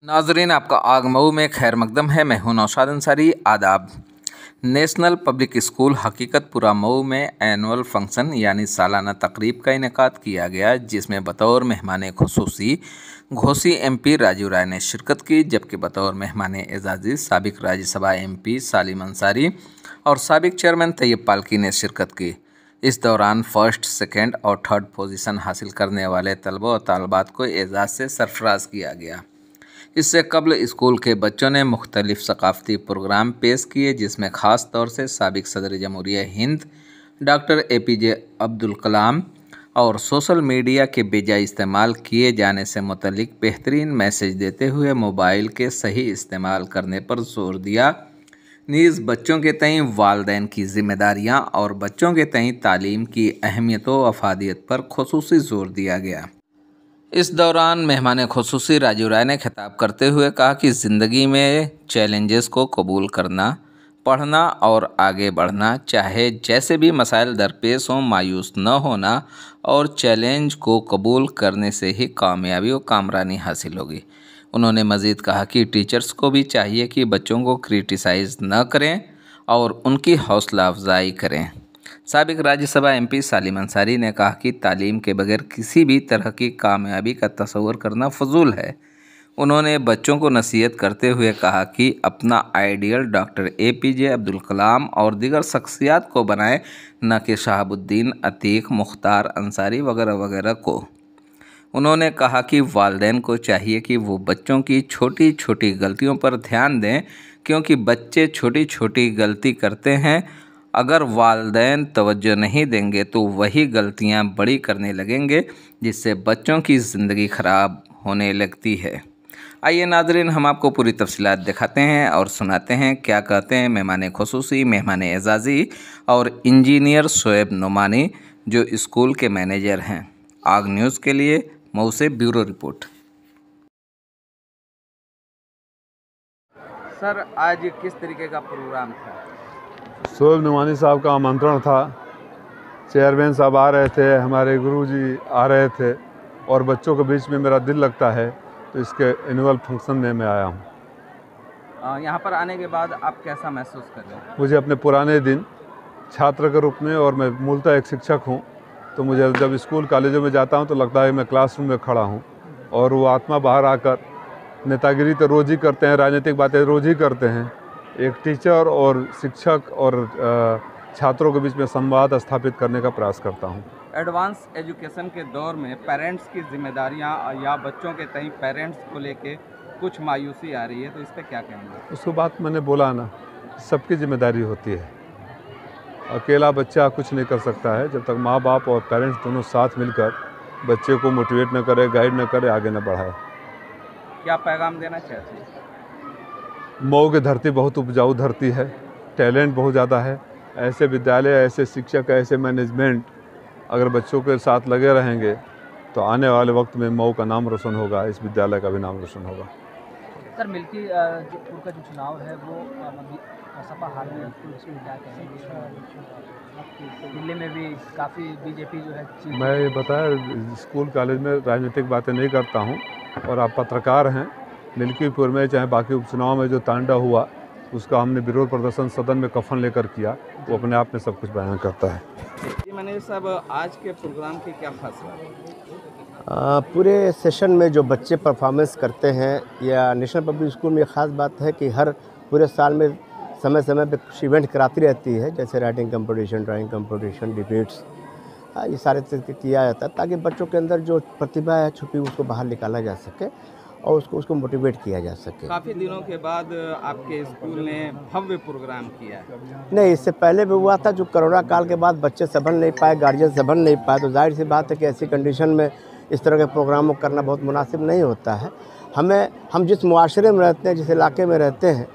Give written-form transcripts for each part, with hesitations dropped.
नाजरीन, आपका आग मऊ में खैर मकदम है। मैं हूं नौशाद अंसारी। आदाब। नेशनल पब्लिक स्कूल हकीकतपुरा मऊ में एनुअल फंक्शन यानी सालाना तकरीब का इनेकाद किया गया, जिसमें बतौर मेहमान खुसूसी घोसी एमपी राजू राय ने शिरकत की, जबकि बतौर मेहमान एजाज़ी साबिक राज्यसभा एमपी सालिम अंसारी और साबिक चेयरमैन तैयब पालकी ने शिरकत की। इस दौरान फर्स्ट, सेकेंड और थर्ड पोजीशन हासिल करने वाले तलबा और तालबात को एजाज़ से सरफराज किया गया। इससे कबल स्कूल के बच्चों ने मुख्तलिफ सकाफ़ती प्रोग्राम पेश किए, जिसमें ख़ास तौर से साबिक सदर जमहूरिया हिंद डॉक्टर APJ अब्दुल कलाम और सोशल मीडिया के बेजा इस्तेमाल किए जाने से मुतल्लिक बेहतरीन मैसेज देते हुए मोबाइल के सही इस्तेमाल करने पर जोर दिया। नीज़ बच्चों के तईं वालदैन की ज़िम्मेदारियाँ और बच्चों के तईं तालीम की अहमियत व अफादियत पर खुसूसी जोर दिया गया। इस दौरान मेहमान खुसूसी राजू राय ने खिताब करते हुए कहा कि ज़िंदगी में चैलेंजेस को कबूल करना, पढ़ना और आगे बढ़ना, चाहे जैसे भी मसाइल दरपेश हों, मायूस न होना और चैलेंज को कबूल करने से ही कामयाबी और कामरानी हासिल होगी। उन्होंने मज़ीद कहा कि टीचर्स को भी चाहिए कि बच्चों को क्रिटिसाइज़ न करें और उनकी हौसला अफजाई करें। साबिक राज्यसभा एमपी सालिम अंसारी ने कहा कि तालीम के बगैर किसी भी तरह की कामयाबी का तस्वर करना फजूल है। उन्होंने बच्चों को नसीहत करते हुए कहा कि अपना ideal doctor APJ Abdul Kalam और दीगर शख्सियात को बनाएं, न कि शहाबुद्दीन अतीक, मुख्तार अंसारी वगैरह वगैरह को। उन्होंने कहा कि वालिदैन को चाहिए कि वो बच्चों की छोटी छोटी गलतियों पर ध्यान दें, क्योंकि बच्चे छोटी छोटी गलती करते हैं। अगर वालिदैन तवज्जो नहीं देंगे तो वही गलतियां बड़ी करने लगेंगे, जिससे बच्चों की ज़िंदगी ख़राब होने लगती है। आइए नाज़रीन, हम आपको पूरी तफसीलात दिखाते हैं और सुनाते हैं क्या कहते हैं मेहमान खुसूसी, मेहमान एजाज़ी और इंजीनियर शोएब नुमानी, जो स्कूल के मैनेजर हैं। आग न्यूज़ के लिए मऊ से ब्यूरो रिपोर्ट। सर, आज किस तरीके का प्रोग्राम था? शोएब नुमानी साहब का आमंत्रण था। चेयरमैन साहब आ रहे थे, हमारे गुरुजी आ रहे थे और बच्चों के बीच में मेरा दिल लगता है, तो इसके एनुअल फंक्शन में मैं आया हूँ। यहाँ पर आने के बाद आप कैसा महसूस कर रहे हैं? मुझे अपने पुराने दिन छात्र के रूप में, और मैं मूलतः एक शिक्षक हूँ, तो मुझे जब स्कूल कॉलेजों में जाता हूँ तो लगता है मैं क्लासरूम में खड़ा हूँ और वो आत्मा बाहर आकर, नेतागिरी तो रोज़ ही करते हैं, राजनीतिक बातें रोज़ ही करते हैं, एक टीचर और शिक्षक और छात्रों के बीच में संवाद स्थापित करने का प्रयास करता हूं। एडवांस एजुकेशन के दौर में पेरेंट्स की जिम्मेदारियां या बच्चों के तई पेरेंट्स को लेके कुछ मायूसी आ रही है, तो इस पर क्या कहेंगे? उसको बात मैंने बोला ना, सबकी जिम्मेदारी होती है। अकेला बच्चा कुछ नहीं कर सकता है जब तक माँ बाप और पेरेंट्स दोनों साथ मिलकर बच्चे को मोटिवेट न करे, गाइड न करे, आगे न बढ़ाए। क्या पैगाम देना चाहते हैं? मऊ की धरती बहुत उपजाऊ धरती है, टैलेंट बहुत ज़्यादा है। ऐसे विद्यालय, ऐसे शिक्षक, ऐसे मैनेजमेंट अगर बच्चों के साथ लगे रहेंगे तो आने वाले वक्त में मऊ का नाम रोशन होगा, इस विद्यालय का भी नाम रोशन होगा। सर, मिल्कीपुर का जो चुनाव है वो सपा हाल में दिल्ली में भी काफ़ी बीजेपी जो है। मैं ये बताया, स्कूल कॉलेज में राजनीतिक बातें नहीं करता हूँ, और आप पत्रकार हैं। मिल्कीपुर में चाहे बाकी उपचुनाव में जो तांडव हुआ, उसका हमने विरोध प्रदर्शन सदन में कफन लेकर किया, वो अपने आप में सब कुछ बयान करता है। मैनेजर साहब, आज के प्रोग्राम की क्या खासियत? पूरे सेशन में जो बच्चे परफॉर्मेंस करते हैं, या नेशनल पब्लिक स्कूल में ख़ास बात है कि हर पूरे साल में समय समय पे कुछ इवेंट कराती रहती है, जैसे writing competition, drawing competition, debates, ये सारे तरीके किया जाता है ताकि बच्चों के अंदर जो प्रतिभा है छुपी, उसको बाहर निकाला जा सके और उसको मोटिवेट किया जा सके। काफ़ी दिनों के बाद आपके स्कूल ने भव्य प्रोग्राम किया है। नहीं, इससे पहले भी हुआ था। जो कोरोना काल के बाद बच्चे संभल नहीं पाए, गार्जियन संभल नहीं पाए, तो जाहिर सी बात है कि ऐसी कंडीशन में इस तरह के प्रोग्राम को करना बहुत मुनासिब नहीं होता है। हम जिस मुआशरे में रहते हैं, जिस इलाके में रहते हैं,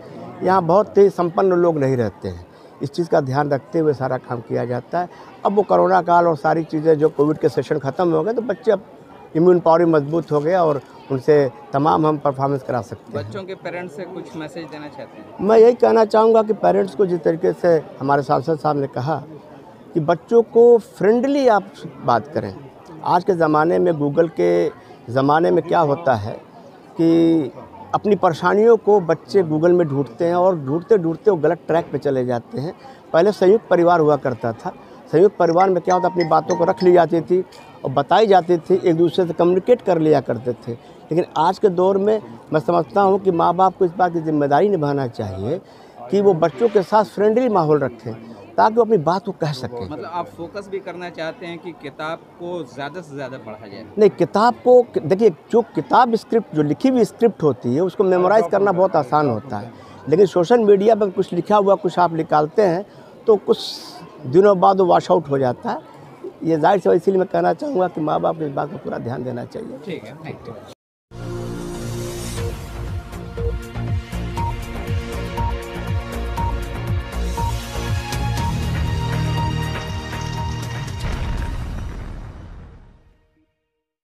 यहाँ बहुत ही संपन्न लोग नहीं रहते हैं। इस चीज़ का ध्यान रखते हुए सारा काम किया जाता है। अब वो कोरोना काल और सारी चीज़ें, जो कोविड के सेशन ख़त्म हो गए, तो बच्चे अब इम्यून पावर मजबूत हो गया और उनसे तमाम हम परफॉर्मेंस करा सकते हैं। बच्चों के पेरेंट्स से कुछ मैसेज देना चाहते हैं? मैं यही कहना चाहूँगा कि पेरेंट्स को, जिस तरीके से हमारे सांसद साहब ने कहा कि बच्चों को फ्रेंडली आप बात करें। आज के ज़माने में, गूगल के ज़माने में क्या होता है कि अपनी परेशानियों को बच्चे गूगल में ढूंढते हैं और ढूंढते ढूंढते वो गलत ट्रैक पे चले जाते हैं। पहले संयुक्त परिवार हुआ करता था। संयुक्त परिवार में क्या होता, अपनी बातों को रख ली जाती थी और बताई जाती थी, एक दूसरे से कम्युनिकेट कर लिया करते थे। लेकिन आज के दौर में मैं समझता हूँ कि माँ बाप को इस बात की जिम्मेदारी निभाना चाहिए कि वो बच्चों के साथ फ्रेंडली माहौल रखें ताकि वो अपनी बात को कह सकें। मतलब आप फोकस भी करना चाहते हैं कि किताब को ज़्यादा से ज़्यादा पढ़ा जाए? नहीं, किताब को देखिए, जो किताब स्क्रिप्ट, जो लिखी हुई स्क्रिप्ट होती है उसको मेमोराइज़ करना बहुत आसान होता है। लेकिन सोशल मीडिया पर कुछ लिखा हुआ कुछ आप निकालते हैं तो कुछ दिनों बाद वो वॉश आउट हो जाता है। ये जाहिर से इसीलिए मैं कहना चाहूँगा कि माँ बाप को इस बात का पूरा ध्यान देना चाहिए। ठीक है, थैंक यू।